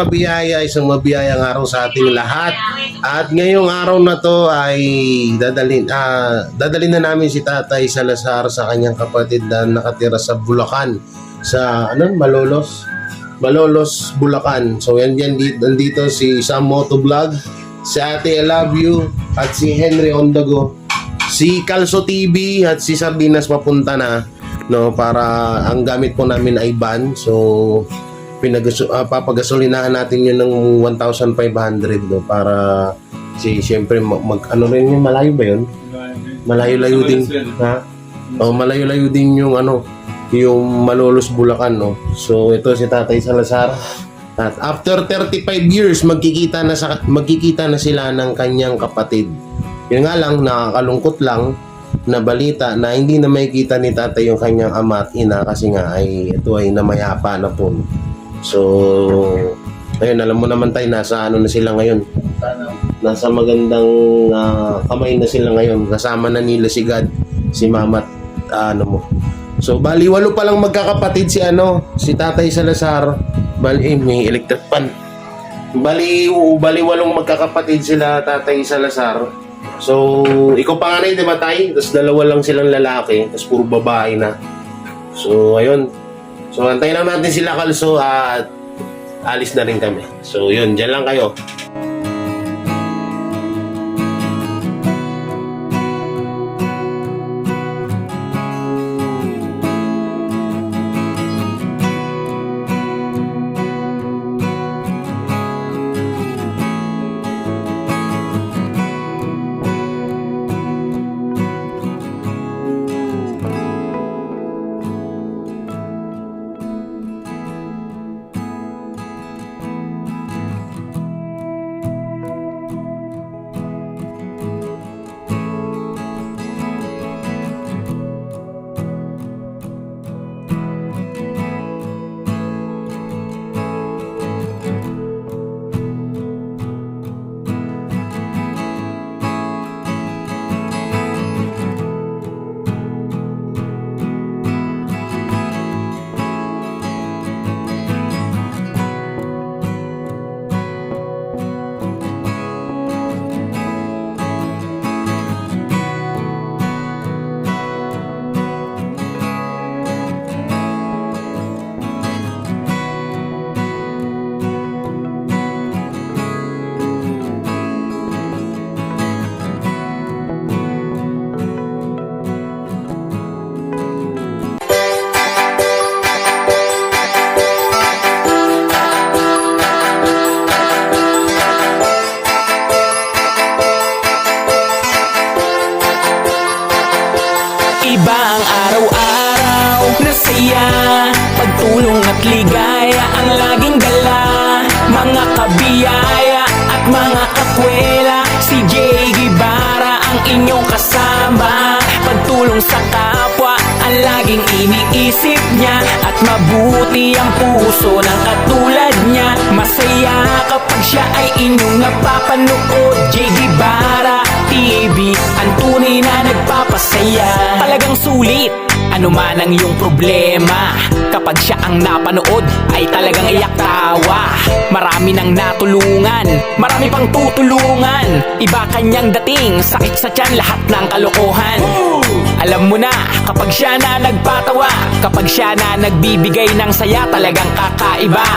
mabiyaya, isang mabiyayang araw sa ating lahat. At ngayong araw na to ay dadalhin na namin si Tatay Salazar sa kanyang kapatid na nakatira sa Bulacan, sa Malolos, Bulacan. So yan nandito si Sam Moto Vlog, si Ate I Love You, at si Henry Ondago, si Calso TV at si Sardinas papunta na, no, para ang gamit po namin ay van. So papagasolinahan natin yun ng 1,500, no, para siyempre ano rin yung malayo ba yun? Malayo-layo din, ha? O malayo-layo din yung yung Malolos, Bulacan, no. So ito si Tatay Salazar. At after 35 years magkikita na sila ng kanyang kapatid. Yun nga lang, nakakalungkot lang na balita na hindi na makikita ni Tatay yung kanyang ama at ina kasi nga ito ay namayapa na po. So, ayun, alam mo naman tayo, nasa na sila ngayon. Nasa magandang kamay na sila ngayon. Kasama na nila si God, si Mama at So, bali, 8 pa lang magkakapatid si Tatay Salazar. Bali, may electric pan. Bali 8 magkakapatid sila, Tatay Salazar. So, ikaw panganay, di ba, Tay? Tapos 2 lang silang lalaki, tapos puro babae na. So, ayun. So, antayin lang natin sila, Calso, at alis na rin kami. So, yun, dyan lang kayo. Iba ang araw-araw na saya, pagtulong at ligaya ang laging dala. Mga kabiyaya at mga kakwela, si Jay Guevara ang inyong kasama. Pagtulong sa kapwa ang laging iniisip niya, at mabuti ang puso ng katulad niya. Masaya kapag siya ay inyong napapanood. Jay Guevara TV, ang tunay na nagpapasaya. Talagang sulit, ano man ang iyong problema, kapag siya ang napanood ay talagang iyak tawa. Marami nang natulungan, marami pang tutulungan. Iba kanyang dating, sakit sa tiyan, lahat ng kalokohan. Alam mo na, kapag siya na nagpatawa, kapag siya na nagbibigay ng saya, talagang kakaiba.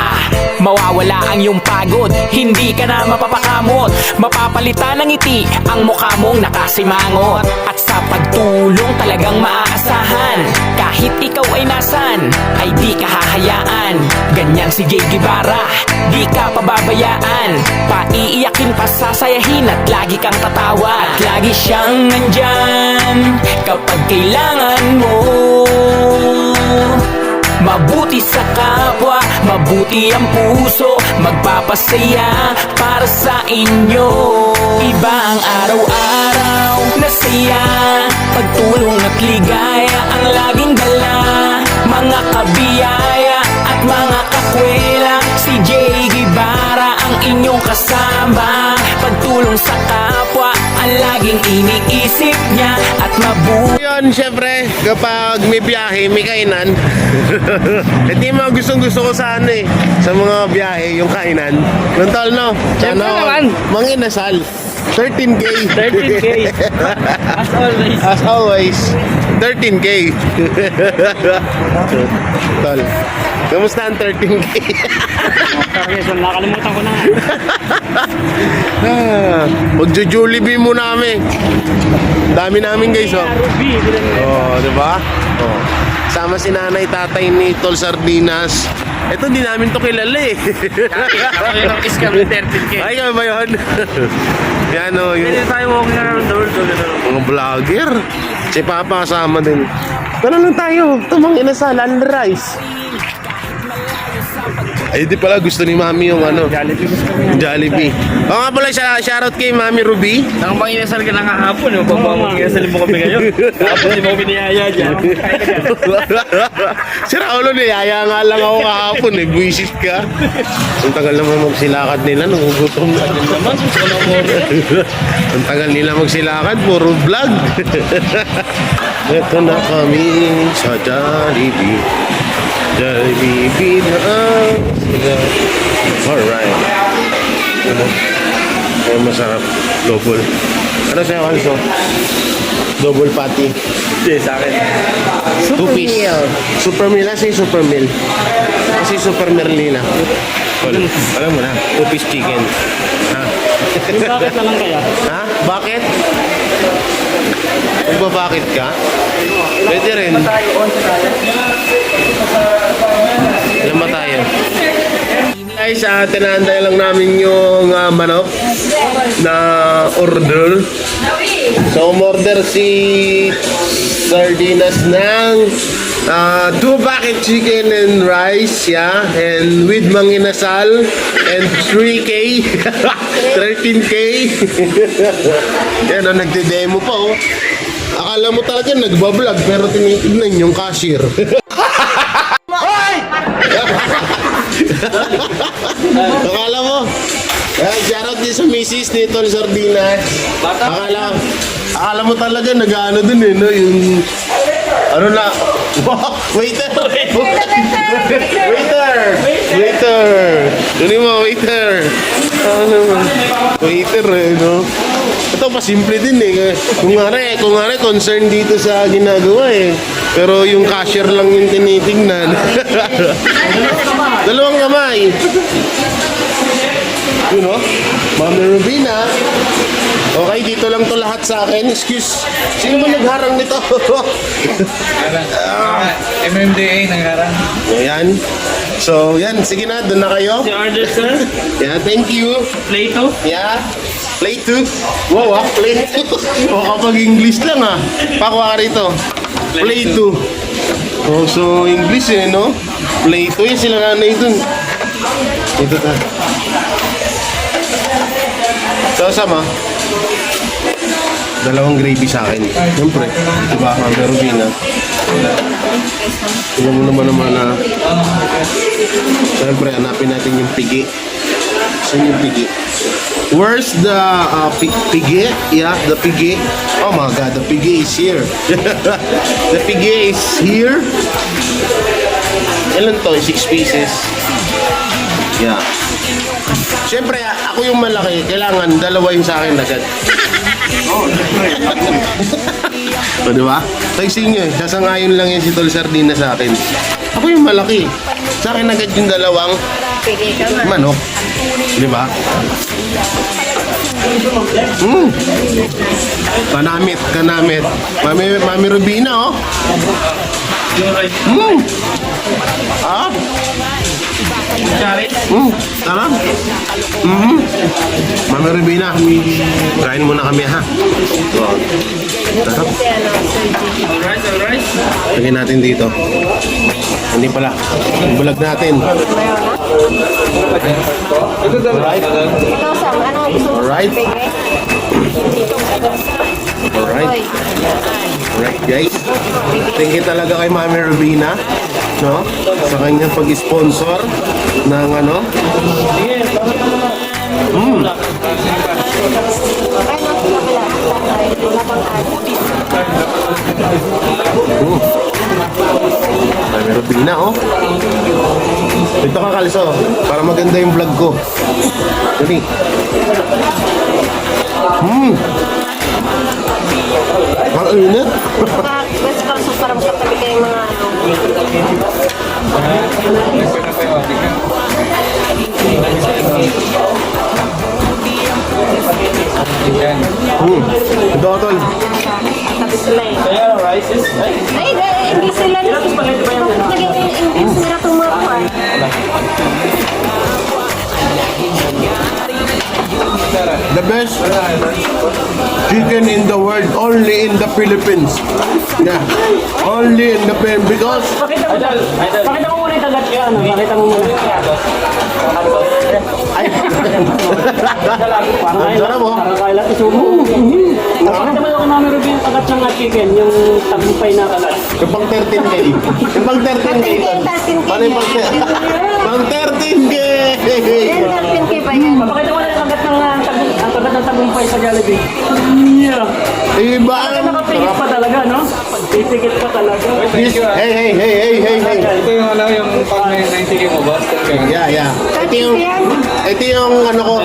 Mawawala ang iyong pagod, hindi ka na mapapakamot. Mapapalitan ng ngiti ang mukha mong nakasimangot. At sa pagtulong talagang maaasahan, kahit ikaw ay nasan, ay di ka hahayaan. Ganyan si Jay Guevara, di ka pababayaan. Paiiyakin, pasasayahin, at lagi kang tatawa. At lagi siyang nandyan kapag kailangan mo. Mabuti sa kapwa, mabuti ang puso, magpapasaya para sa inyo. Iba ang araw-araw na saya, pagtulong at ligaya ang laging dala. Mga kabiyaya at mga kakwela, si Jay Guevara ang inyong kasama. Pagtulong sa kapwa ang laging iniisip niya at mabuhay. Yun, syempre, kapag may biyahe, may kainan. Ito yung mga gustong-gusto ko sa ano eh. Sa mga biyahe, yung kainan. Nung tol, no? Siyempre naman. Mga inasal. 13K. 13K. As always. As always, 13K. Tol, kamusta ang 13K? Yes, nakalimutan ko na. Magjo-Jollibee muna kami. Dami namin guys, oh. Ruby. Oh, di ba? Oh. Sama si nanay, tatay ni Tol Sardinas. Ito, di namin to kilala eh. Ako yung nag-scam ng 13K. Ay, ba yun? Yan o, Pwede yung tayo walking around the world. mga vlogger. Si Papa kasama din. Tara lang tayo. Ito mga inasal, rice. Ay, di pala gusto ni Mami yung ano, Jollibee gusto ko yan. Jollibee. O nga pala, shoutout kay Mami Ruby. Ang bang inasal ka lang kahapon, yung pagpapang inasal mo kami ngayon. Tapos di mo ko biniyaya dyan. Si Raulo, niyaya nga lang ako kahapon eh. Buisit ka. Ang tagal naman magsilakad nila, nagugutom na. Naman, gusto ko na mo. Ang tagal nila magsilakad, puro vlog. Ito na kami sa Jollibee. Jollibee na ang sila. Alright. Ano? Ay, masarap. Double. Ano sa'yo, Also? Double patty. Hindi, sa akin. Two piece. Super meal. Kasi super meal. Kasi super meal nila. Alam mo na. Two piece chicken. Ha? Yung bakit na lang kaya? Ha? Bakit? Magbabakit ka? Pwede rin. Ilan ba tayo? Guys, tinantay lang namin yung manok na order. So, umorder si Sardinas ng 2 bucket chicken and rice, yeah, and with manginasal and 3K 13K. Yan, nagde-demo pa, oh. Akala mo talaga nagbablog pero tinitignan yung cashier. Akala mo? Shoutout din sa misis ni Tol Sardinas. Akala mo talaga nag-ano dun eh, no? Yung... Ano na? Waiter! Waiter! Yun mo, waiter! Ano mo? Waiter eh, no? Ito pa simple din eh. Kung nga concern dito sa ginagawa eh. Pero yung cashier lang yung tinitingnan. Dalawang kamay. You know? Mami Rubina. Okay, dito lang to lahat sa akin. Excuse. Sino ba nagharang nito? MMDA nangharang. Ayan. So, yan. Sige na, doon na kayo. Si order, sir. Yeah, thank you. Plato. Yeah. Play 2. Wow, play 2. O kapag English lang Pakuha ka rito. Play 2. Oh, so English eh, no? Play 2 yun sila nanay dun. Ito ta. So, sama. Dalawang gravy sa akin. Siyempre. Diba? Mami Rubina. Tignan mo naman siyempre, hanapin natin yung pigi. Saan yung pigi? Where's the pigi? Yeah, the pigi. Oh my God, the pigi is here. The pigi is here. Ilan to? 6 pieces. Yeah. Siyempre, ako yung malaki. Kailangan dalawa yung sa akin agad. O, diba? Tagsing nyo, sasangayon lang yan si Tol Sardinas sa akin. Ako yung malaki. Sa akin agad yung dalawang manok. Diba? Kanamit. Mami Rubina, oh. Ah? Tara. Mami Rubina, kain muna kami, ha? Tara. Alright. Lagyan natin dito. Hindi pala. Bulag natin. Alright. Ikaw, Sam, ano gusto mo? Alright. Alright. Alright, guys. Thank you talaga kay Mami Rubina, no? Sa kanyang pag-sponsor ng ano? Wala pang ano. May rubina, oh. Dito ka, Kalso, para maganda yung vlog ko. Dali. Ang init. Basta kalso para makatabi kayo mga ano. Ito, tol. Tabi sila eh. Kaya rice is... Ay, Ay, hindi sila. Naging English nila itong mga kuwan. The best chicken in the world, only in the Philippines. Yeah, only in the Philippines because Pakita mo muna yung tagat ka, ano? Pakita mo muna. ay, ang sarap mo. Parang kaya lang isubo. Pakita mo yung Mami Ruby yung tagat ng chicken, yung tagumpay na kagat. Yung pang 13K. Yung pang 13K. Paano yung pang 13K? Yan, 13K ba yan? Pakita mo na yung tagat ng tagumpay sa Jollibee. Yeah. Iba ang Nakapigit pa talaga, no? Pipigit pa talaga. Hey. Ito yung ano, yung pag 90K mo ba? Yeah. Ito yung ano ko.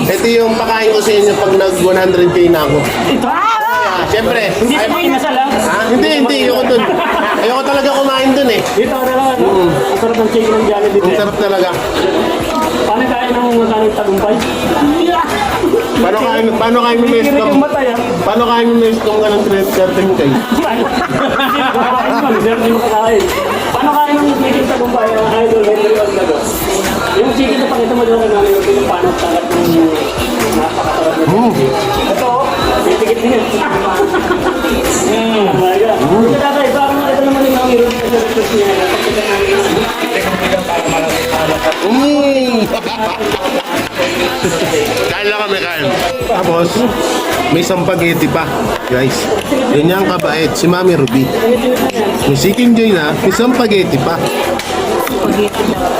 Ito yung pakain ko sa inyo pag nag 100K na ako. Siyempre. Hindi mo inasal, ha? Ha? Hindi. Ayoko dun. Ayoko talaga kumain dun eh. Dito ka na lang, ano? Ang sarap ng chicken ng Jollibee. Ang sarap talaga. Paano kaya ng magkano tagumpay? Paano kayo may Kikinig yung mata, ya? Paano kayo may stong ka ng 13K? Paano kaya ng chicken tagumpay ang idol Henry Orgado? Yung chicken na pakita mo doon kay Mami Ruby yung paano tagat ng napakasarap na chicken. Ito, titigit din yun. Talaga. Ito tatay, parang ito naman yung Mami Ruby sa request niya. Pagkagat namin. Kain lang kami, kain. Tapos, may sampageti pa. Guys, yun yung kabait. Si Mami Ruby. May chicken joy na, may sampageti pa.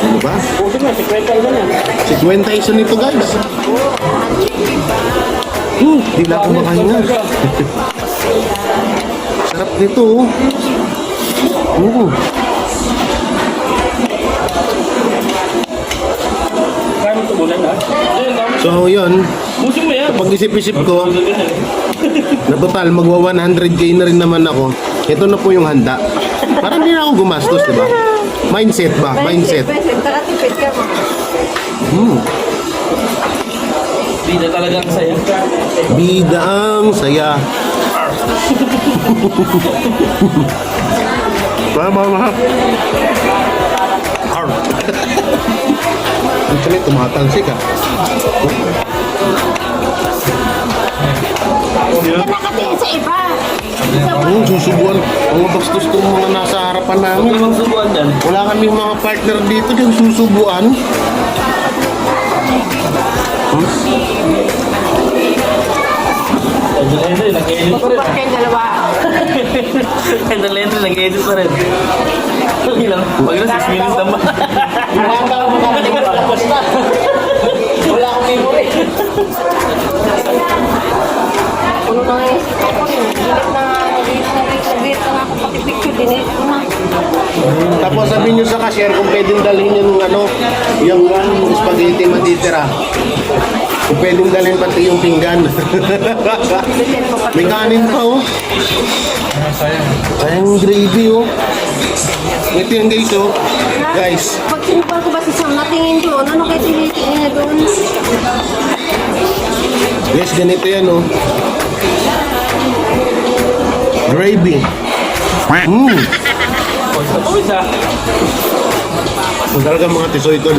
Diba? Buti nga, 50 ilan yan. 50 isa nito, guys. Di na ako makahinga. Sarap nito, oh. Kaya mo tubulan, ha? So, yun. Busing mo yan. Pag isip-isip ko, na total, magwa 100K na rin naman ako. Ito na po yung handa. Parang hindi na ako gumastos, diba? Mindset ba? Mindset. Nakatipid ka mo. Bida talaga ang saya. Bida ang saya. Mama. Ang tuloy, tumatalsik ah. Hindi nakatingin sa iba. Susubuan. Ang bastos kong mga nasa harapan namin. Huwag subuan dyan. Wala kami mga partner dito yung susubuan. Entry, nag-edit pa rin. Ba't kayong dalawa? Entry, nag-edit pa rin. Okay lang. Pag na 6 minutes naman. Wala akong memory. Puno na nga yung isip ko. Nag-edit na nga ako pati picture. Dinit ko na. Tapos sabihin nyo sa cashier kung pwedeng dalhin yung spaghetti matitira. Kung pwedeng dalhin pati yung pinggan. May kanin pa oh. Sayang gravy oh. Ito yung guys oh. Guys. Pag sinupal ko ba si Sam, natingin doon. Ano kayo tinitingin na doon? Guys, ganito yan oh. Gravy. Pawis ha. Ang talaga mga tisoy tol.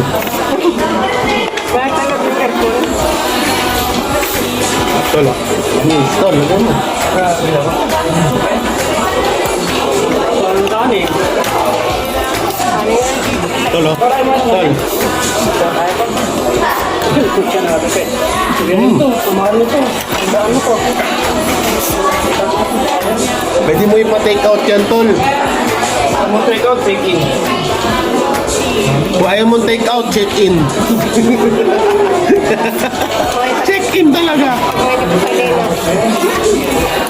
Bakit talaga yung aircon? Tol ah. Tol, lagyan mo. Parang kanin. Tol oh. Tol. Kutsa na natin. Sige nito, kamahal nito. Ang daan mo to. Pwede mo ipa-take out yan tol. Ang mo take out, take in. Kung ayaw mong take out, check in. Check Tikim talaga. Pwede po kanina.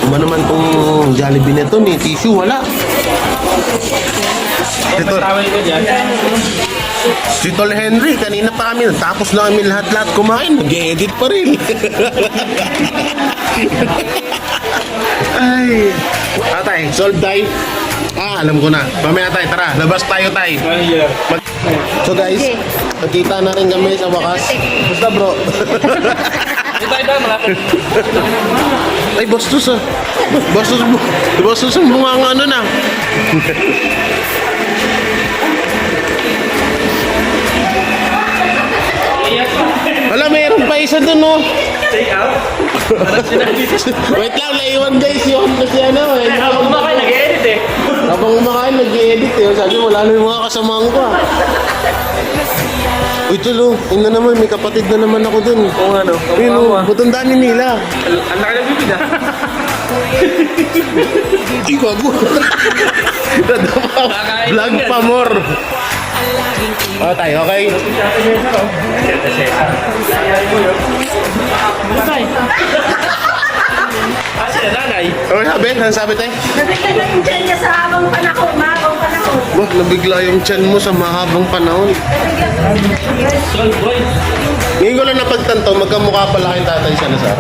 Ano naman tong Jollibee na to, ni tissue, wala. Ito, si Tol Henry, kanina pa kami, tapos na kami lahat-lahat kumain, nag-edit pa rin. Ay, tatay, solve tayo. Alam ko na. Mamaya tayo, tara, labas tayo tayo. So guys, nakita na rin kami sa wakas. Basta bro. Ay, bastos ah. Bastos ang bunga ng ano na. Wala, mayroon pa isa dun, no? Take out? Wait lang, naiwan guys yun. Kasi ano, eh. Habang kumakain, nag-edit eh. Habang kumakain, nag-edit eh. Sabi, wala na yung mga kasamahan ko ah. Uy, tulo, yun na naman, may kapatid na naman ako dun. Kung ano, Yun, butandaan ni Nila. ang laki ng bibig ah. Ay, gago. Vlog pa more. Tayo, okay? Kasi nanay. Ano sabi tayo? Nabigla na yung dyan niya sa habang panahon, mahabang panahon. Wah, nabigla yung tiyan mo sa mahabang panahon. Solve boy. Ngayon ko lang napagtanto, magkamukha pala kayong tatay sa Lazar.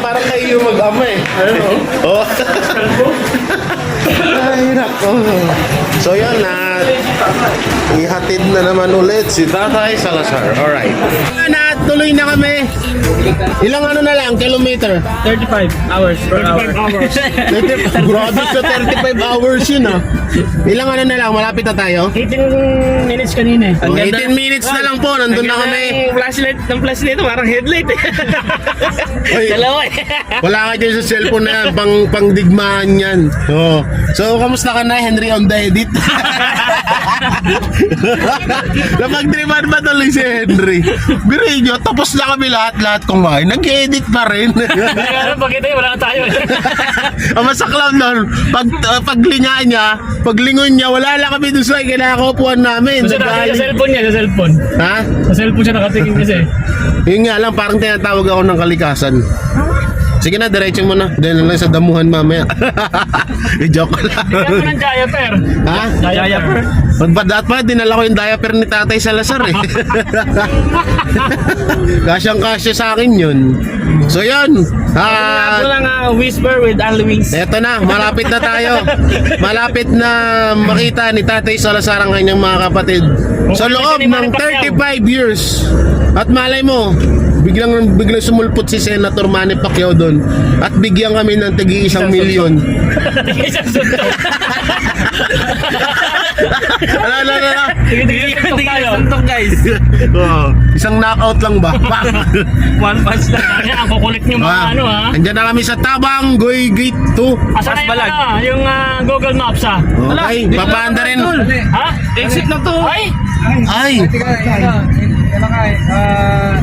parang kayo yung mag-ama eh. Ano? Oh. Ay, nako. So yan na, ihatid na naman ulit si Tatay Salazar. Alright. Na, tuloy na kami. Ilang ano na lang, kilometer? 35 hours per hour. Grabe sa 35 hours yun ah. Ilang ano na lang, malapit na tayo? 18 minutes kanina eh. Oh, 18 minutes na lang po, nandun na kami. Ng flashlight parang headlight eh. Ay, Dalawa eh. wala ka dyan sa cellphone na yan, pangdigmaan yan. Oh. So, kamusta ka na, Henry, on the edit? Napagtripan ba tuloy si Henry? Birin nyo, tapos na kami lahat kumain. Nag-edit pa rin. Kaya pagkita wala na tayo eh. Ang masaklaw nun, paglinga niya, paglingon niya, wala lang kami doon sa kinakakupuan namin. Sa cellphone niya, sa cellphone. Ha? Sa cellphone siya nakatingin kasi. Yun nga lang, parang tinatawag ako ng kalikasan. Sige na, diretso mo na. Dahil lang sa damuhan mamaya. I-joke lang. Bigyan mo ng diaper. Ha? Diaper? Dapat pa, dinala ko yung diaper ni Tatay Salazar eh. Kasyang-kasya sa akin yun. So yun. Ako lang whisper with Anli Wings. Eto na, malapit na tayo. Malapit na makita ni Tatay Salazar ang kanyang mga kapatid. Sa loob ng 35 years. At malay mo, biglang sumulpot si Senator Manny Pacquiao doon at bigyan kami ng tig-1 milyon. Isang suntok. Ala. Suntok guys. Oh, isang knockout lang ba? One punch lang. Kaya ang kukulit niyo mga ano ha. Andyan na kami sa Tabang Goy Gate 2. Asan na yung Google Maps ha? Okay, papaanda rin. Ha? Exit na to. Ay!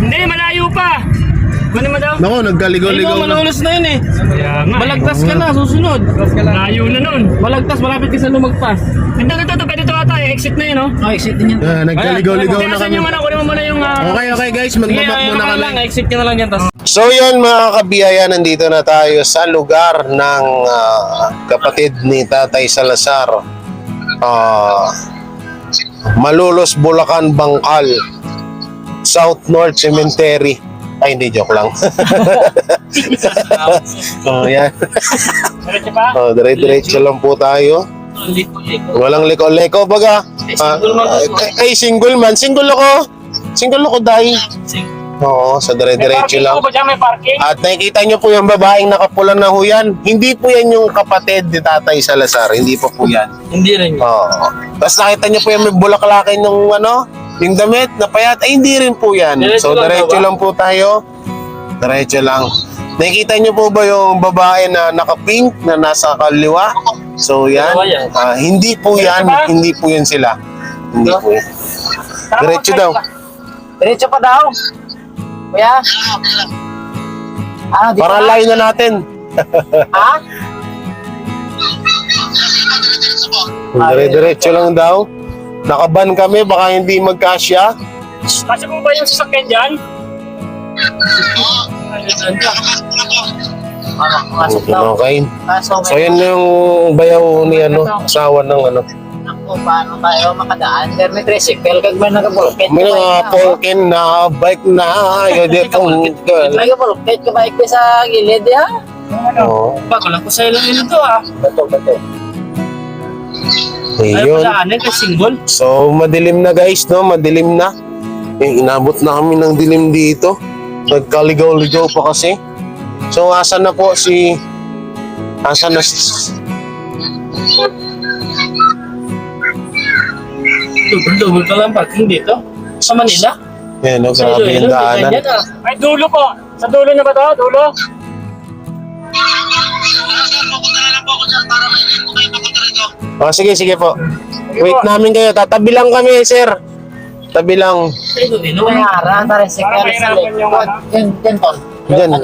Hindi, malayo pa. Ano mo daw? Nako, nagkaligaw-ligaw na. na yun eh. Balagtas ka na, susunod. Layo na nun. Balagtas, malapit ka sa lumagpas. Ito, pwede ito ata eh. Exit na yun, no? Exit din yan. Nagkaligaw-ligaw na Saan kami. yung kunin mo muna yung... Okay guys, magmamap muna kami. Exit ka na lang yan. So yun mga kabiyaya, nandito na tayo sa lugar ng kapatid ni Tatay Salazar. Malolos, Bulacan, Bangkal, South North Cemetery. Ay, hindi, joke lang. Yan. Diretso pa? Dire-diretso lang po tayo. Walang liko-liko baga. Single man. Single ako, dahil. Oo, sa dire-diretso lang. May parking? At nakikita nyo po yung babaeng nakapula na huyan. Hindi po yan yung kapatid ni Tatay Salazar. Hindi po yan. Hindi rin. Oo. Tapos nakita nyo po yung may bulaklakin ng yung damit na payat. Ay, hindi rin po yan. So, diretso lang po tayo. Diretso lang. Nakikita nyo po ba yung babae na naka-pink na nasa kaliwa? So, yan. Hindi po yan. Hindi po yan sila. Hindi po yan. Diretso daw. Diretso pa daw. Kuya? Ano, Para layo na natin. Ha? Dire-diretso lang daw. Nakaban kami, baka hindi magkasya. Kasi po ba yung sasakyan dyan? Pasok daw. Okay. Kaso So yan yung bayaw ni ano, asawa ng ano. Naku, paano tayo makadaan? Pero may tricycle, kag may nagabulkit. May mga polken na bike na yun ditong girl. May nagabulkit, kabaik ko sa gilid, ha? Oo. Bago lang ko sa ilo ito ah. Bato. Ayun. Anin ka single. So madilim na guys, no? Madilim na. Inabot na kami ng dilim dito. Nagkaligaw-ligaw pa kasi. So asan na po si... Asan na si... Double ka lang parking dito. Sa Manila. Yan, no? Sa Grabe yung Iloilo, daanan. ganyan ah. Ay, dulo po. Sa dulo na ba to? Dulo? Sige po. Wait namin kayo. Tatabi lang kami, sir. Tabi lang. Ay, Iloilo. May harang, tricycle sa likod. Yan, tol. Diyan.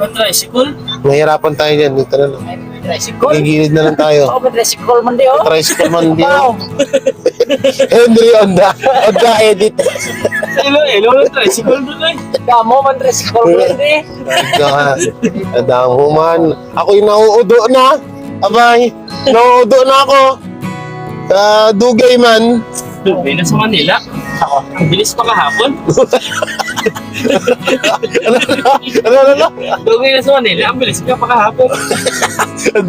May tricycle. Nahihirapan tayo dyan. Dito na lang. May tricycle. Gigilid na lang tayo. Oh, may tricycle man di, oh. Tricycle man din. Wow. Henry, onda edit. Sa Iloilo, may tricycle doon eh. Kamo man tricycle man di. Adang man. Ako'y nauudo na. Abay, nauudo na ako. Dugay man. Dugay na sa Manila. Ako. Ang bilis pa kahapon. Ano? Dugay na sa Manila. Ang bilis pa kahapon.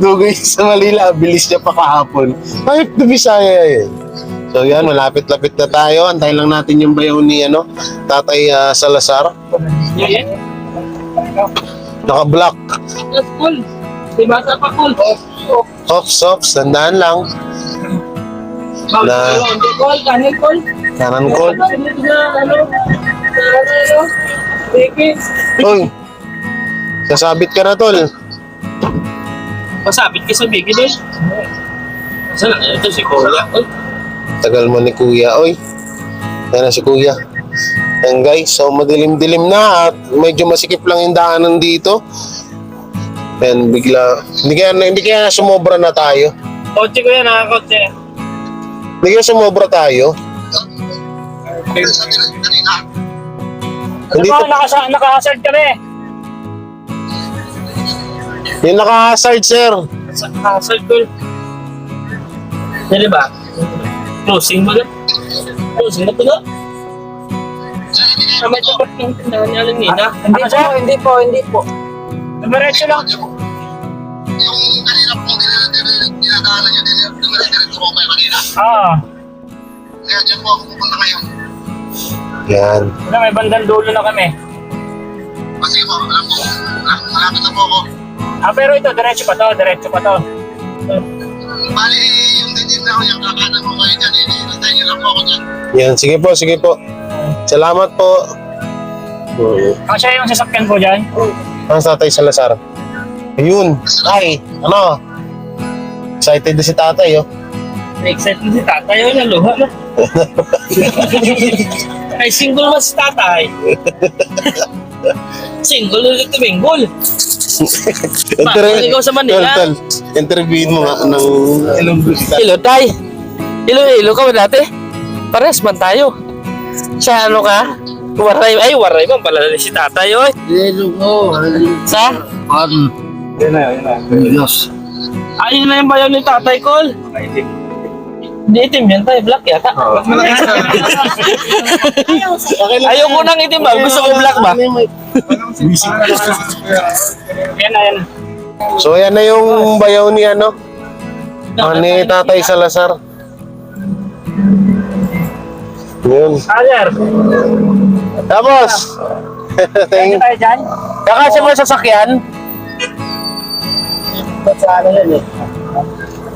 Dugay sa Manila. Bilis niya pa kahapon. Kahit na Bisaya eh. So yan, malapit-lapit na tayo. Antayin lang natin yung bayaw ni Tatay Salazar. Yan. Naka-block. That's cool. May bata pa cool. Hops, tandaan lang. Na- Call, kanin call. Kanan ko. Uy, sasabit ka na tol. Pasabit ka sa bigi doon. Saan na ito si Kuya? Uy, Tagal mo ni Kuya, oy. Yan na si Kuya. Yan guys, so madilim-dilim na at medyo masikip lang yung daanan dito. And bigla, hindi kaya sumobra na tayo. kotse ko yan ha, kotse. Hindi kaya sumobra tayo. Hindi Ano to, ba, naka-hazard kami. yung naka-hazard sir. Hazard ko. Yan ba? Closing ba na? Closing na ito na? May tapat ng tindahan niya lang nina. Hindi po. Diretso lang. Yung kanina po, dinadaanan nyo din, dumiretso po kayo kanina. Ah. Kaya dyan po ako pupunta ngayon. Yan. Wala, may bandang dulo na kami. Kasi po, alam po, malapit na po ako. Ah, pero ito, diretso pa to. Bali, yung titim na ako, yung kakanan mo kayo dyan, hinihintay nyo lang po ako dyan. Yan, sige po. Salamat po. Ang siya yung sasakyan ko dyan. Ang Tatay Salazar. Ayun. Ay, ano? Excited na si tatay, oh. Excited si tatay, yun, naluha na. Ay, single mas si tatay. Single ulit tuminggol. Bakit ikaw sa Manila? Tol, interviewin mo nga ng Ilonggo. Ilo, tay. Ilo ka ba dati? Pares man tayo. Sa ano ka? Waray man pala si tatay, oy. Sa? Ayun na yung bayaw ni tatay, Col. Hindi itim yan tayo, black yata. Ayoko nang itim ba? Gusto ko black ba? Yan na, yan. So, yan na yung bayaw ni ni Tatay Salazar. Yun. Aler, Tapos, pwede tayo dyan? kakasya mo sa sasakyan? Sa ano yun, eh.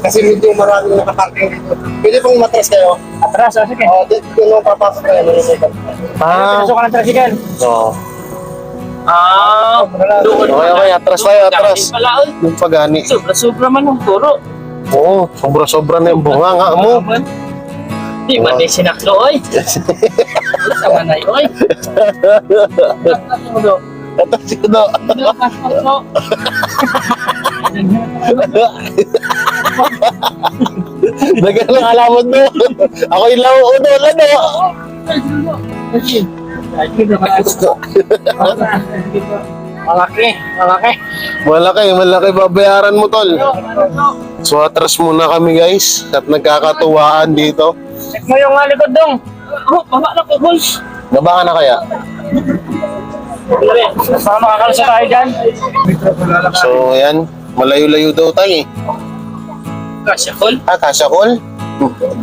Kasi medyo maraming nakaparking dito. Pwede pong matras kayo. Atras, sige. Dito nung papasok kayo. Pasok ka ng tricycle. Oo. Ah, doon. Okay, atras tayo, atras. Pala, oy. Yung pagani. Sobra-sobra man ng turo. Oo, sobra-sobra na yung bunga nga mo. Di ba di sinaklo, oy? Sama na yun, oy. Atras ito. Dagan lang alamod mo. Ako yung lauudo, lado. Malaki. Malaki babayaran mo, tol. So, atras muna kami, guys. At nagkakatuwaan dito. Check mo yung likod dong. Oh, baba na po, boys. Baba ka na kaya? Baka makakalsa tayo dyan. So, ayan. Malayo-layo daw tayo eh. Kasya, Col. Kasya, Col?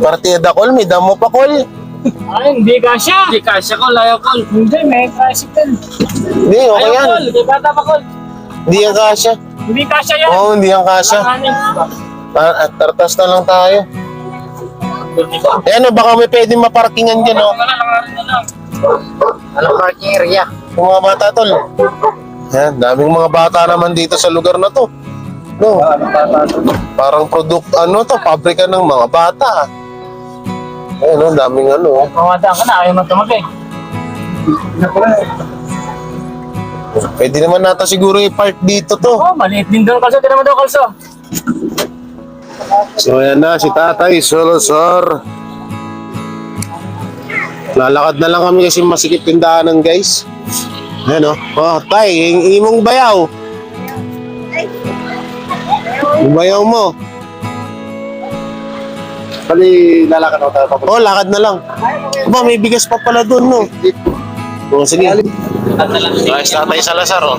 Partida, Col. May damo pa, Col. Ay, hindi kasya. Hindi kasya, Col. Ayaw, Col. Hindi, may tricycle. Hindi, okay yan. Col. Hindi bata pa, Col. Hindi yan kasya. Hindi kasya yan. Oo, hindi yan kasya. At tartas na lang tayo. Eh ano, baka may pwede maparkingan dyan, oh. Anong parking area? Yung mga bata, tol. Yan, daming mga bata naman dito sa lugar na to. No, parang pabrika ng mga bata. Ayun, daming ano. Pumadaan ka na, ayaw mo tumagay. Pwede naman nata siguro i-park dito to. Oh, maliit din doon, Kalso. Tira mo doon, Kalso. So ayan na, si Tatay Salazar. Lalakad na lang kami kasi masikip yung daanan, guys. Ayan o. Oh, Tay, yung imong bayaw. Yung bayaw mo. Bali, lalakad ako tayo papunta. Oh, lakad na lang. Aba, may bigas pa pala doon, no? Oh, sige. Guys, Tatay Salazar, oh.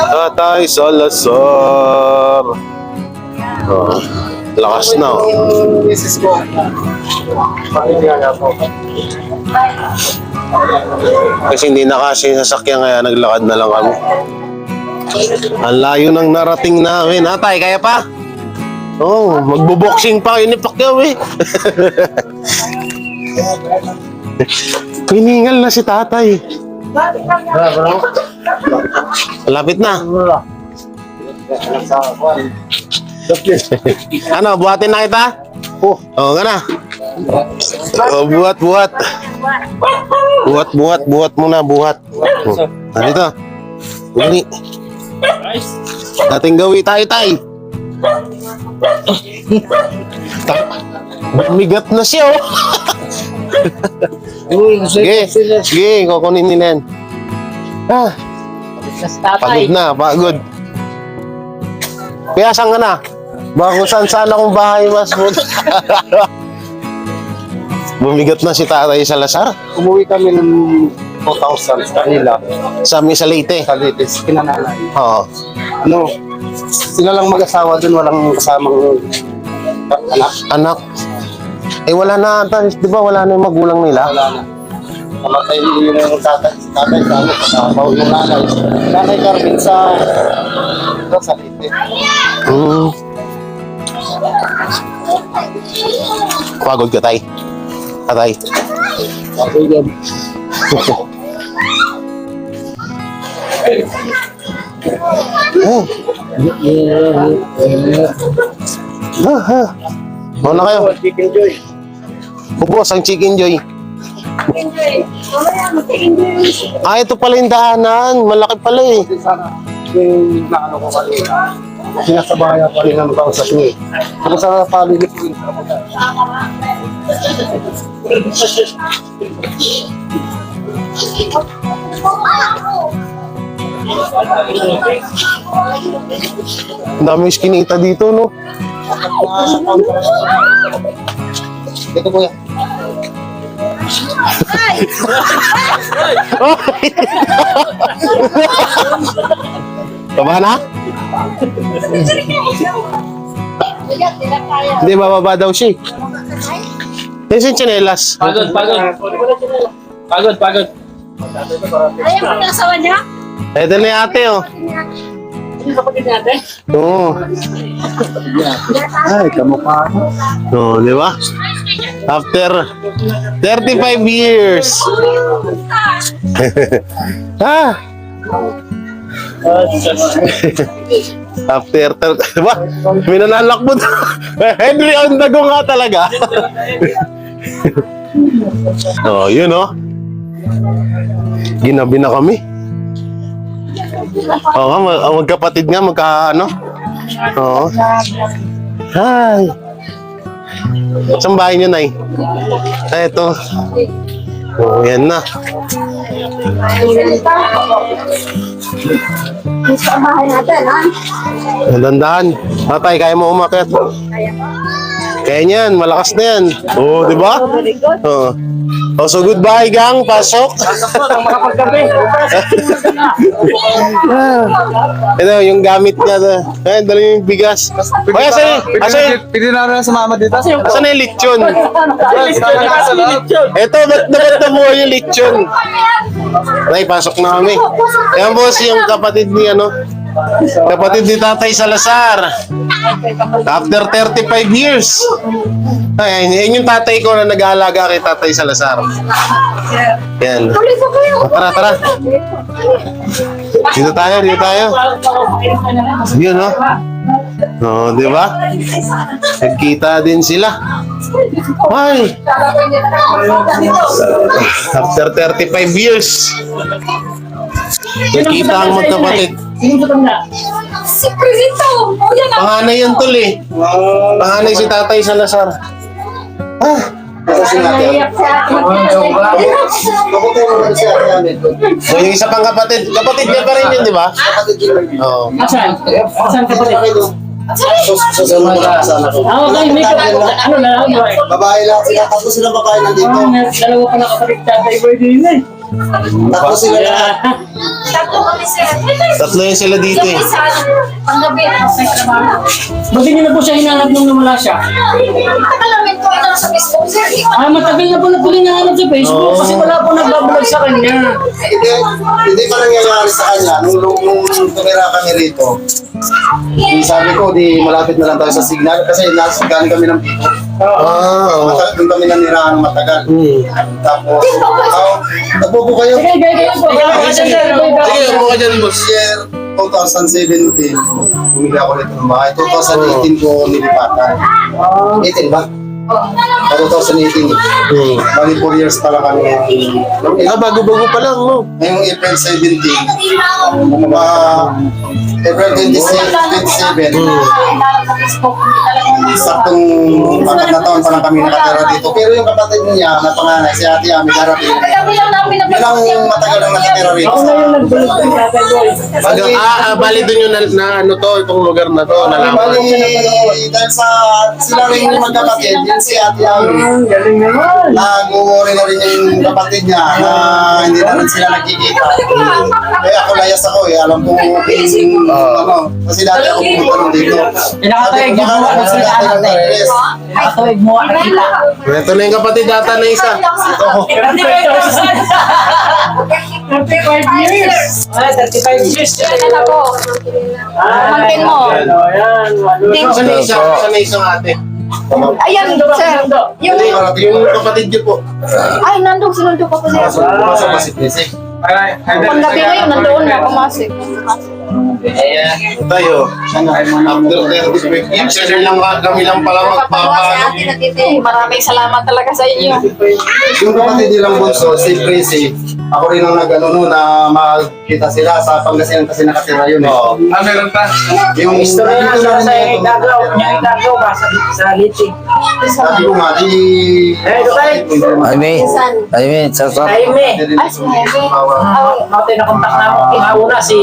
Tatay Salazar. Oh, lakas na, oh. Yung misis ko. Pakinggan po. Kasi hindi nakasya yung sasakyan kaya naglakad na lang kami. Ang layo ng narating namin. Tay, kaya pa? Oh, magbo-boxing pa kayo ni Pacquiao eh. Hiningal na si tatay. Malapit na. Ano, buhatin na kita? Oo nga na. Oh, buhat. Buhat muna, buhat. Ano ito? Gani. Dating gawi tayo, tay. Bigat na siya, oh. Sige, kukunin nila yan. Pagod. Kaya saan ka na? Baka kung saan akong bahay, mas bumigat na si Tatay Salazar. Umuwi kami ng 2000 sa kanila. Sa amin sa Leyte. Sa Litis, kinananay. Oo. Ano, sila lang mag-asawa dun, walang kasamang anak. Anak. Eh wala na, di ba wala na yung magulang nila? Wala na. Kamatay yung tatay sa baon ng nanay. Nanay Carmen sa Litis. Pagod ka, tay. Tatay. Ako yan. Mauna kayo. Chicken Joy. Bubos ang Chicken Joy. Enjoy. Mamaya, mag-enjoy. Ito pala yung daanan. Malaki pala eh. Sana yung naano ko kanina. Sinasabayan ko rin ang kausap niya. Kung sa paligid ko yun. Ang dami iskinita dito, no? Dito po yan. Baba na? Hindi, bababa daw siya. Yan si Chanelas. Pagod. Ayaw mo yung asawa niya? Ito na yung ate, oh. Oo. Ay, kamukha ko. Oo, di ba? After 35 years. After, di ba? May nanalakbot. Henry Ondago nga talaga. Oh, yun, oh. Ginabi na kami. Oo, magkapatid nga, ano? Oo. Hi! Saan bahay niyo, Nay? Ay, ito. Oh, yan na. Sa bahay natin, ha? Dandahan. Tatay, kaya mo umakyat? Kaya niyan, malakas na yan. Oo, di ba? Oo. Oh, so goodbye, gang. Pasok. Ito, yung gamit niya. Ay, dala niyo yung bigas. Ay, asan sa mama dito. na yung lechon? Ito, ba't nabuhay yung lechon? Ay, pasok na kami. Yan, boss, yung kapatid ni kapatid ni Tatay Salazar. After 35 years. Ay, yan yung tatay ko na nag-aalaga kay Tatay Salazar. Yan. Tara. Dito tayo. Yun, no? No, di ba? Nagkita din sila. Ay! After 35 years. Nagkita ang magkapatid. Sino sa tanda? Si Prisito! O yan, Panganay yan, tol, eh. Panganay si Tatay Salazar. naiyak sa akin. So, yung isa pang kapatid niya pa rin yun, di ba? Oo. Asan? Asan ka pa rin? Susunod na sana ko. Okay, may ano na lang, boy. Babae lang sila. Tapos sila babae nandito. Dalawa pa nakapalik tatay boy din eh. Tapos sila na. Tatlo kami, sir. Tatlo yun sila dito, eh. Yung isa, panggabi, may trabaho. Bakit niyo na po siya hinanap nung nawala siya? Matagal namin po ito sa Facebook, sir. Matagal na po na po hinahanap sa Facebook kasi wala po nagbablog sa kanya. Hindi pa nangyayari sa kanya. Nung tumira kami rito, sabi ko, di malapit na lang tayo sa signal kasi galing kami ng dito. Oo. Doon kami nanirahan ng matagal. Tapos, nabubo kayo. Sige, gaya po. Sige, upo ka dyan, boss. Year 2017, bumili ako nito ng bahay. 2018 ko nilipatan. 18 ba? 2018. Bali 4 years pa lang kami. Bago-bago pa lang, no? Ngayong April 17, April 27, saktong apat na taon pa lang kami nakatira dito. Pero yung kapatid niya na panganay, si Ate Ami Darating, Kaya bilang namin bilang matagal ang nakatira rito. Ako na yung nagbulog ng tatay boy. Bali doon yung itong lugar na to, nalaman. Bali, dahil sa sila rin yung magkapatid, yun si Ate Ami. Galing naman. Nag-uuri na rin yung kapatid niya na hindi na rin sila nagkikita. Kaya ako layas ako eh. Alam ko kasi dati ako pumunta nun dito. Pinakatayag yung buwan ng sila natin. Pinakatayag mo ang nakita. Ito na yung kapatid data na isa. Ito. 35 years. 35 years. Yan na po. Pamangkin mo. Saan na isa? Saan na isang ate? Ayan, sir. Yung, Yung kapatid niyo po. ay, nandun, sinundo pa po siya. Pumasok pa si Prissy. Panggabi ngayon, nandoon na pumasok. Tayo. After 35 years, kami lang pala magpapalo. Maraming salamat talaga sa inyo. Yung kapatid nilang bunso, si Prissy, ako rin ang na makita sila sa Pangasinan kasi nakatira yun eh. Meron pa. Yung Istorya na dito siya na sa rin Igdaglaw. Yung Igdaglaw ba sa Lichig. sabi ko nga, Jaime. Jaime. Ay, si Jaime. Mati na kontak na mo. Kinauna si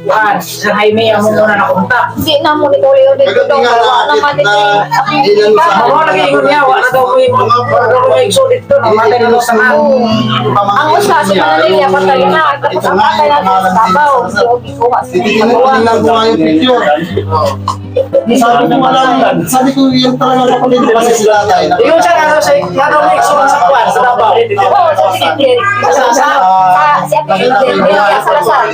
Juan. Si Jaime ang muna na kontak. Hindi na mo nito ulit Pagkat dito. nga Wala na naman na dito. ilan sa Ako na nag-iingon niya. Wala daw mo yung sulit doon. Mati na sa Ang usa si Manila, patay na. Tapos ang patay na sa Davao. So, ikuha si Tinitingnan ko nga yung picture. Sabi ko wala yan. Sabi ko yung talaga kapatid ko kasi sila tayo. Yung siya nga sa may suman sa Juan sa Davao. Oo, sa Sigil. Si Ate Sigil. Dilia Salazar.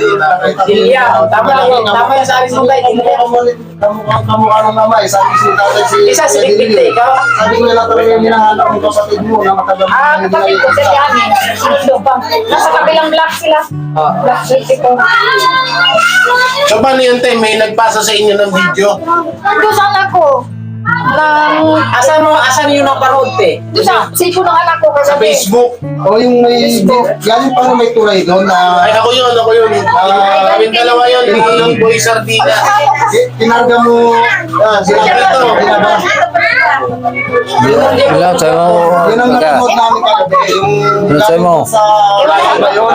Dilia. Tama yung sa akin mong tayo. Kamukha ng mama eh. Sabi si tatay si Isa si Bigbig. Ikaw? Sabi ko nila talaga yung hinahanap ng kapatid mo na matagal. Kapatid ko si Jaime. Nasa kabilang block sila. Block 34. So, paano yun, Tay? May nagpasa sa inyo ng video? Doon sa anak ko. Asan yung naparood te? Doon sa cellphone ng anak ko. Sa kagabi. Facebook? O yung may, galing pa na may tulay doon na Ay, ako yun. Kaming dalawa yun. ng boy sardina. Tinarga mo, Sinabi ito. Ilan sa'yo mo? yun ang nanonood namin kagabi. Yung Ano sa'yo mo? sa layo ba yun?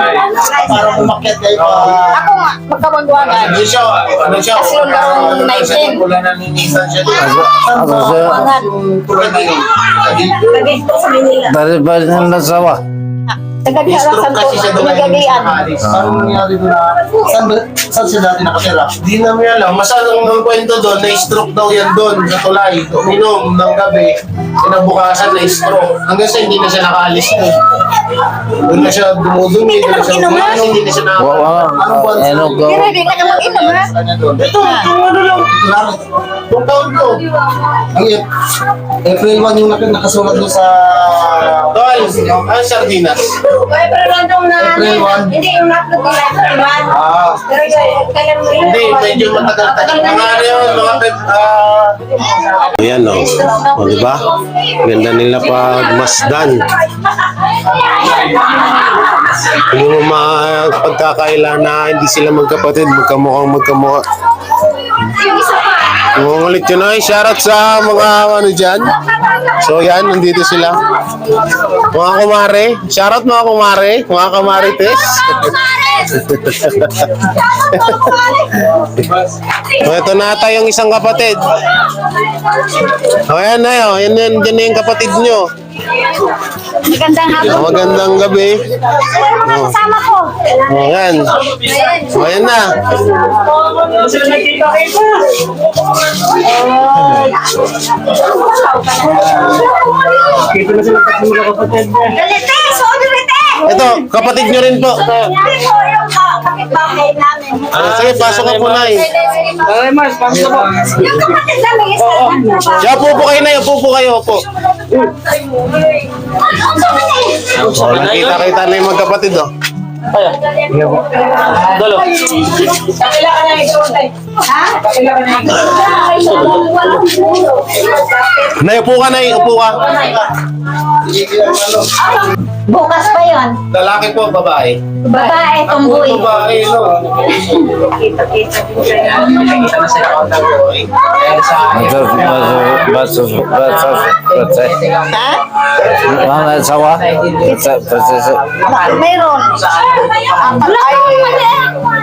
Para umakyat kayo pa. Ako nga, magkawagwagan. Ano siya? Ano siya? Kasi yung larong 19. Wala na ninisan siya doon. Ako sa'yo. Yung tulad na yun. Nagito sa Manila. Dali ba ng nasawa? Tagagharasan ko, Stroke kasi siya doon. nagagayan. Paano nangyari doon na, saan siya dati nakatira? Hindi namin alam. Masyadong ang kwento doon, na-stroke daw yan doon sa tulay. Uminom ng gabi, kinabukasan na-stroke. Hanggang sa hindi na siya nakaalis doon. Doon na siya dumudumi, doon na siya uminom, hindi na siya nakakalis. Anong buwan Ano ko? Pero hindi ka na mag-inom ha? Kanya doon. Ito, itong ano lang. Ito lang. Itong taon ko. Ang April 1 yung nakasulat doon sa... Tol, sardinas. Pero nandong na, April 1. hindi yung upload nila sa iwan. Pero yung kailan mo Hindi, medyo matagal-tagal. Mga ano yun, mga Ayan o. O, diba? Ganda nila pagmasdan. Hindi mo mapagkakaila na hindi sila magkapatid, magkamukha. Yung isa pa. Ulit yun ay shoutout sa mga ano dyan. So yan, nandito sila. Mga kumare. Shoutout mga kumare. Mga kamarites. O, ito na ata yung isang kapatid. O yan na yun. Yan na yung kapatid nyo. Magandang hapon. Magandang gabi. Mga kasama ko. O yan. O yan na. Sila nagkita-kita. Kita na sila tatlong kapatid. Dalite, so dalite. Ito, kapatid nyo rin po. Hindi po yung kapitbahay namin. Sige, pasok ka po na eh. Ay, Mas, pasok po. Yung kapatid namin, isa lang trabaho. Siya, upo kayo na. Upo kayo. Upo. O, nakita-kita na yung magkapatid oh. Dolo. Nay, upo ka, Nay. Upo ka. Bukas pa yun. Lalaki po, babae. Babae, tumboy. Babae, no? Ang nasawa? Mayroon.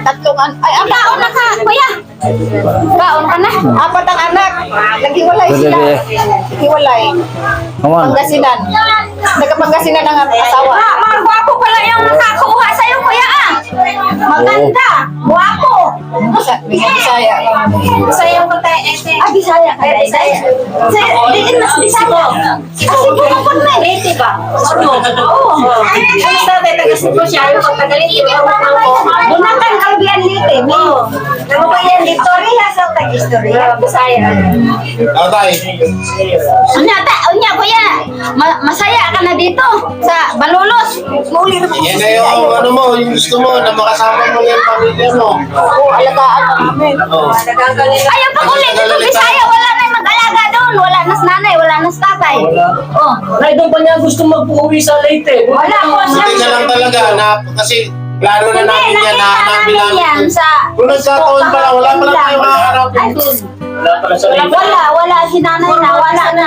Tatlong ay, ang baon na ka, kuya. Baon ka na. Apat ang anak. Naghiwalay sila. Naghiwalay. Pangasinan. Nagkapangasinan ang asawa. Mga gwapo pala yung nakakuha sa'yo, kuya ah. Maganda. Gwapo. Bisaya. Bisaya ko tayo. Ah, Bisaya. Kaya Bisaya. Diin mas Bisaya. Kasi bumapon na eh. Diba? Oo. Ano sa tayo taga-Cebu siya? Ano kang taga-Lito? Bunatan ang Bianlite. Ano ba yan? Victoria sa tag-istorya. Bisaya. Ako tayo. Unya, kuya. Masaya ka na dito sa Balulos. Muli na Yan na yung ano mo, yung gusto mo na makasama mo yung pamilya mo. Oo, alagaan na namin. Oo. Ayaw pa ulit dito, Bisaya. Wala na yung mag-alaga doon. Wala na sa nanay, wala na sa tatay. Oh. Nay, doon pa niya gusto mag-uwi sa Leyte. Wala po siya. Buti na lang talaga na kasi plano na namin yan na hanapin namin yan namin. sa... Kung nagkataon pala, wala pala tayo makaharapin doon. Wala pala sa Leyte. Wala si nanay na, wala na.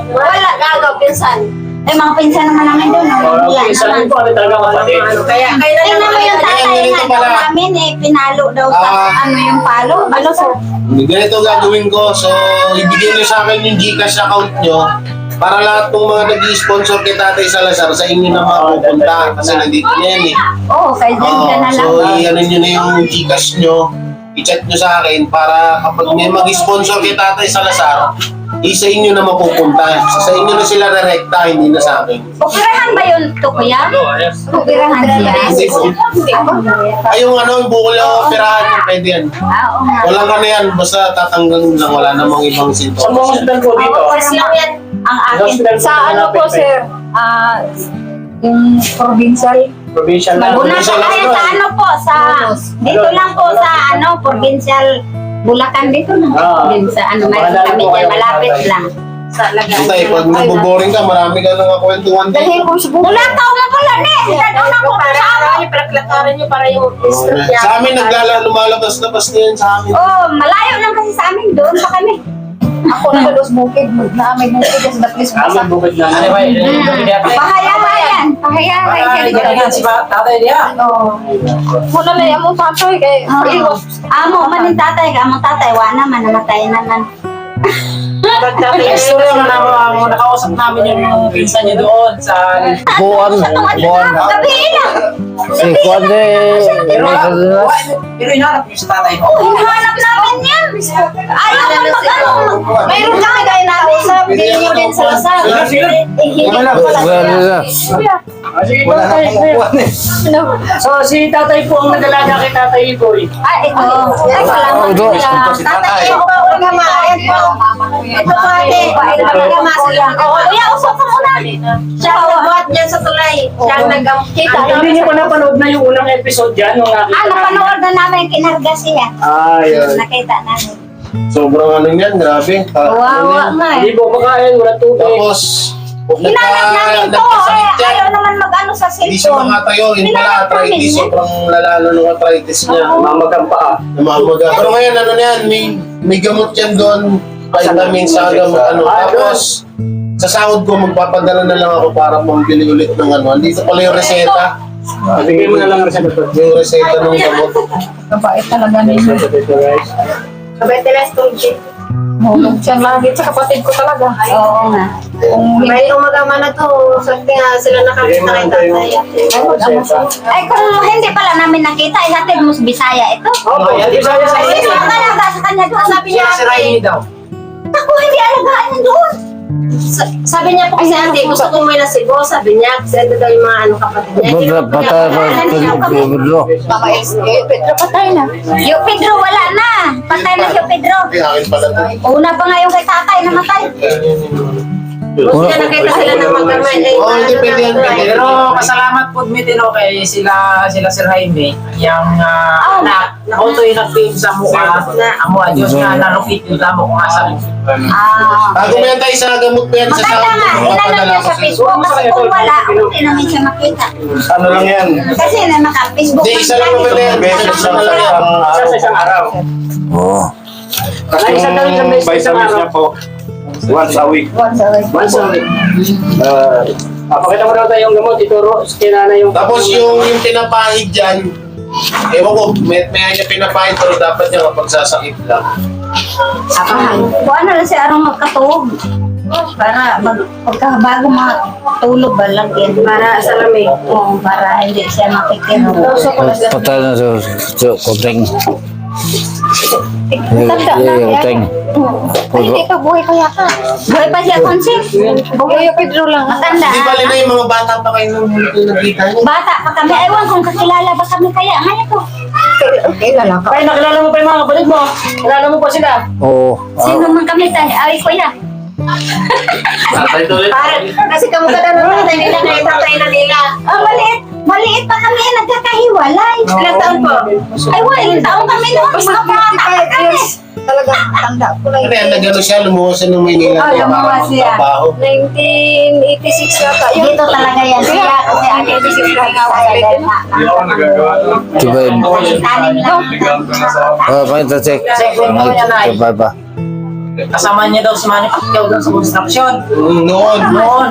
Wala, gagaw, pinsan. Eh, mga pinsan naman namin doon. Wala Isa naman. rin po, ano talaga kapatid. Tingnan mo yung tatay nga daw namin eh, pinalo daw sa ano yung palo. Ano sa... Ganito gagawin ko. So, ibigay niyo sa akin yung Gcash account nyo para lahat ng mga nag-sponsor kay Tatay Salazar sa inyo na mapupunta kasi nandito na yan eh. Oo, kay Jen ka na lang. So, i-ano nyo na yung Gcash nyo, i-chat nyo sa akin para kapag may mag-sponsor kay Tatay Salazar, sa inyo na mapupunta. Sa inyo na sila direkta, hindi na sa akin. Operahan ba yun to, kuya? Operahan siya. Ay, yung ano, yung bukol yung operahan, pwede yan. Oo nga. Walang ka na yan, basta tatanggalin lang, wala namang ibang Sa mga sintomas yan. hospital po dito. Kasi lang yan ang akin. Sa ano po, sir? Yung provincial. Provincial na. Una sa kaya sa ano po, sa dito lang po sa ano, provincial Bulacan dito na. Din sa ano, may kami dyan, malapit lang. Tay, pag naboboring ka, marami ka nang kakwentuhan dito. Dalhin ko sa buko. Nulakaw na pala ni. Dadon ako sa amin. Palaklakaran niyo para yung Sa amin, lumalabas-labas na yan sa amin. Oh, malayo lang kasi sa amin. Doon pa kami. Ako na dos bukid. Na may bukid kasi batlis mo sa. Bukod na. Pahayawayan. Pahayawayan. tatay niya. Oo. Muna na yung mong tatay kay amo man yung tatay ka. Among tatay, wala man. Namatay na man. Istorya nga na nakausap namin yung pinsan niya doon sa... Buwan. Gabi na. Si Juan de Pero hinahanap niyo sa tatay mo. Hinahanap namin yan. Ayaw man mag-ano. Mayroon kami kayo nausap. Hindi nyo din sa lasap. Sige, tatay. So, si tatay po ang nagalaga kay tatay Iboy. Ay, ito. Ay, salamat. Tatay, ito po. Ito po ate. Kuya, usap ka muna. Siya ang nagbuhat niyan sa tulay. Siya ang nag-kita. Hindi niyo pa napanood na yung unang episode dyan nung nakita namin. Napanood na namin kinarga siya. Ayun. Nakita namin. Sobrang ano yan, grabe. Wawa nga Hindi eh. po makain, wala tubig. Tapos, Hinanap namin to. Ayaw naman mag-ano sa hindi siya cellphone. makatayo, hindi pala Hinanap namin arthritis, yan. sobrang lalalo ng arthritis niya. Mamagang paa. Namamaga. Pero ngayon, ano na yan, may gamot yan doon, vitamin sa gamot, ano. Tapos, sa sahod ko, magpapadala na lang ako para pambili ulit ng ano. Andito pala yung reseta. Bigay mo na lang ang reseta to. Yung reseta ng gamot. Kapait talaga ninyo. Sabay tilas tulgi. Hulog siya lagi sa kapatid ko talaga. Oo nga. May umagama na to. Sabi nga sila nakakita kay tatay. Ay, kung hindi pala namin nakita, ihatid mo sa Bisaya ito. Oh, yan. Bisaya sa Ay, inyo. talaga sa kanya doon. Sabi niya, Si Rainy daw. ako hindi alagaan yan doon. Sabi niya po kasi ate, gusto ko may nasibo. Sabi niya, kasi ando daw yung mga ano kapatid niya. Pedro. Baka Pedro patay na. Yung Pedro wala na. Patay na yung Pedro. Ay, akin pala to. Una pa nga yung kay tatay namatay. Buti na nakita sila ng magkamay. Oh, hindi pwede yan. Pero pasalamat po Mitino kay sila Sir Jaime yang anak na auto yung nagpim sa mukha amo Diyos nga narukit yung damo kung asa Bago mo yan tayo sa gamot mo yan sa Maganda sahod nga, ko, inanong magpapadala niya ko sa sa Facebook kasi kung wala, hindi namin siya makita. Ano lang yan? Kasi na naka-Facebook. Hindi, isa lang naman yan. Isa lang yan. Isa sa isang araw. Oo. Ay, isang gawin sa may isang araw. po, once a week. Once a week. Once a week. Pakita mo daw tayo yung gamot. Ituro, kinana yung... Tapos yung pinapahid dyan, ewan ko, may niya pinapahid pero dapat niya kapag sasakit lang. Kung ano lang siya arong magkatuog. Para pagkabago matulog ba lang yan. Para sa lamig. Oo, para hindi siya makikiro. Patay na sa kodeng. Tanda na yan. Kodeng. Ay, hindi pa buhay kaya ka. Buhay pa siya, Consin. Buhay yung Pedro lang. Matanda. Hindi bali na yung mga bata pa kayo nung nakita niyo. Bata pa kami. Ewan kung kakilala ba kami kaya. Ngayon to. Kilala ka. Ay, nakilala mo pa yung mga kapatid mo. Kilala mo pa sila. Oo. Sino man kami tayo? Ay, kuya. Kasi kamukha na ng tatay nila kay tatay na nila. Ah, maliit. Maliit pa kami. Nagkakahiwalay. Ilang taon po? Ay, walang taon kami noon. Mga bata pa kami. Talaga, tanda ko lang. Kaya nag-ano siya, lumuwas siya ng Maynila. Ah, lumuwas siya. Trabaho. 1986 yata. Dito talaga yan siya. Kasi ang 86 lang nga sa dahil na. Diba yun? Tanim lang. Pakita check. Bye ba? kasama niya daw si Manny Pacquiao doon sa construction Noon. noon.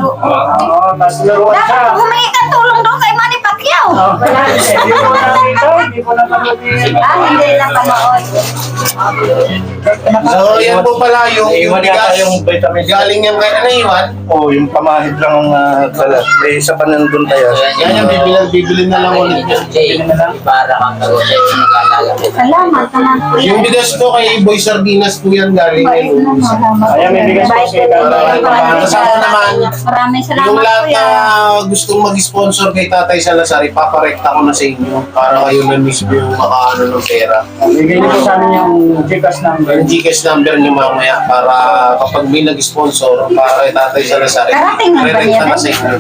Tapos laruan siya. Dapat humingi ka tulong doon kay Manny Pacquiao. Hindi ko na dito. Hindi ko na Hindi na panood. So, yan po pala yung Iwan yata yung vitamin. galing yung kaya naiwan. Oo, yung pamahid lang pala. May isa pa nandun tayo. Yan yung bibili na lang ulit. Para kang tagosa yung nag-aalaga. Salamat naman po Yung bigas ko kay Boy Sardinas po yan galing. Ayan, may bigas po siya. Kasama naman, Maraming salamat yung lahat kuya. na gustong mag-sponsor kay Tatay Salazar, ipaparekta ko na sa inyo para kayo na mismo yung makaano ng pera. Bigay niyo po sa amin yung Gcash number. Yung Gcash number niyo mamaya para kapag may nag-sponsor para kay Tatay Salazar, Darating na ba ipaparekta yan? na sa inyo.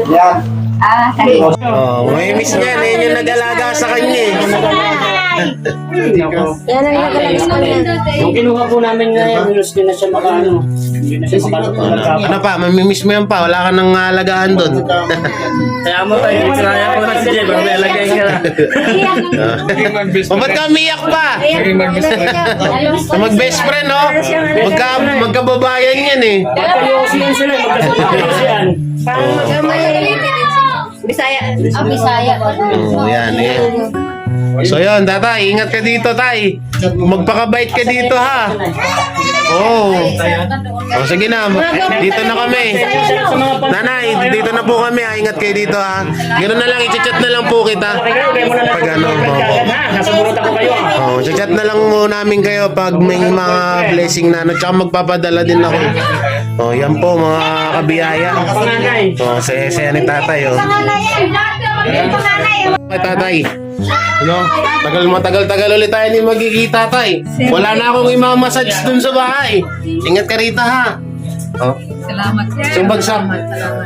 Yan. Ah, kanina. Oh, may miss niya, yun yung nag-alaga sa kanya eh. Yan ang nagalalis ko niya. Yung kinuha po namin na yan, minus din na siya makaano. Hindi na siya makaano. Ano pa, mamimiss mo yan pa, wala ka nang alagaan doon. Kaya mo tayo, kaya mo na si Jay, bago may alagay ka na. O ba't ka umiyak pa? Mag-best friend, no? Magkababayan yan eh. Magkayosiyan sila, magkayosiyan. Bisaya. Ah, Bisaya. Oh, yan eh. So yun, tatay, ingat ka dito, tay. Magpakabait ka dito, ha? Oh. Oh, sige na, dito na kami. Nanay, dito na po kami, ha? Ingat kayo dito, ha? Ganoon na lang, i-chat na lang po kita. Pag ano, Nasa burot ako kayo. oh, chat na lang mo namin kayo pag may mga blessing na ano, tsaka magpapadala din ako. Oh, yan po, mga kabiyaya. Panganay. Oh, saya-saya ni tatay, oh. Ay, tatay. Ano? Matagal ulit tayo ni magkikita, tay. Wala na akong imamassage dun sa bahay. Ingat ka rito, ha? Oh. Salamat. Sumbagsak.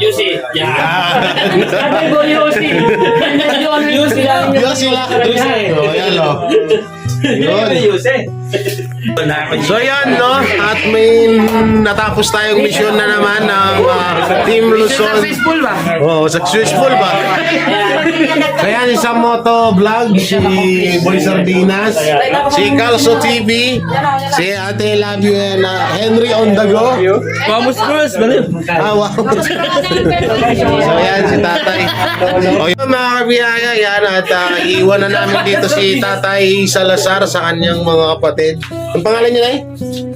Yusi. Tatay ko, Yusi. Yusi lang. Yusi lang. Oh, yan, oh. Yun. So yan, no? At may natapos tayong mission na naman ng Team Luzon. Successful ba? Oh, successful ba? So yan, isang moto vlog, si Boy Sardinas, si Calso TV, si Ate Love You and Henry on the go. Vamos Cruz, baliw. Ah, wow. So yan, si Tatay. O yun, mga kabiyaya, yan. At iiwan na namin dito si Tatay Salazar sa kanyang mga kapatid. Ang pangalan niya na eh?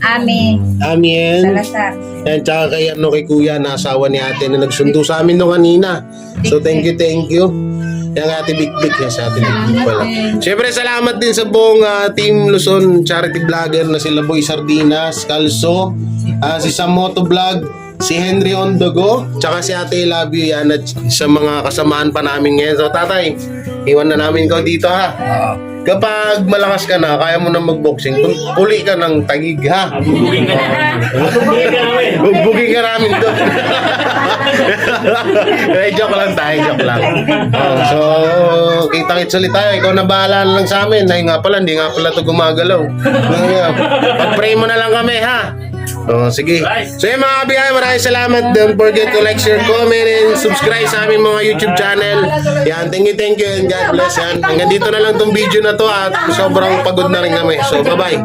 Ami. Amien. Salazar. Yan, tsaka kay, kay Kuya, na asawa ni ate na nagsundo sa amin nung kanina. So thank you. Yan ate Big yan sa ate Big pala. Siyempre salamat din sa buong Team Luzon Charity Vlogger na sila Boy Sardinas, Calso, si Samoto Vlog, si Henry on the go, tsaka si Ate Love You yan at sa mga kasamaan pa namin ngayon. So tatay, iwan na namin ko dito, ha. Kapag malakas ka na, kaya mo na magboxing, puli ka ng tagig, ha. Bubugin ka namin. Bugbugin ka namin doon. Joke lang tayo, joke lang. So, kita-kits ulit tayo. Ikaw na bahala na lang sa amin. Ay nga pala, hindi nga pala ito gumagalaw. Pag-pray mo na lang kami, ha? Sige. So yun mga kabiyaya, maraming salamat. Don't forget to like, share, comment, and subscribe sa aming mga YouTube channel. Yan, thank you, and God bless. Yan. Hanggang dito na lang tong video na to at sobrang pagod na rin kami. So, bye-bye.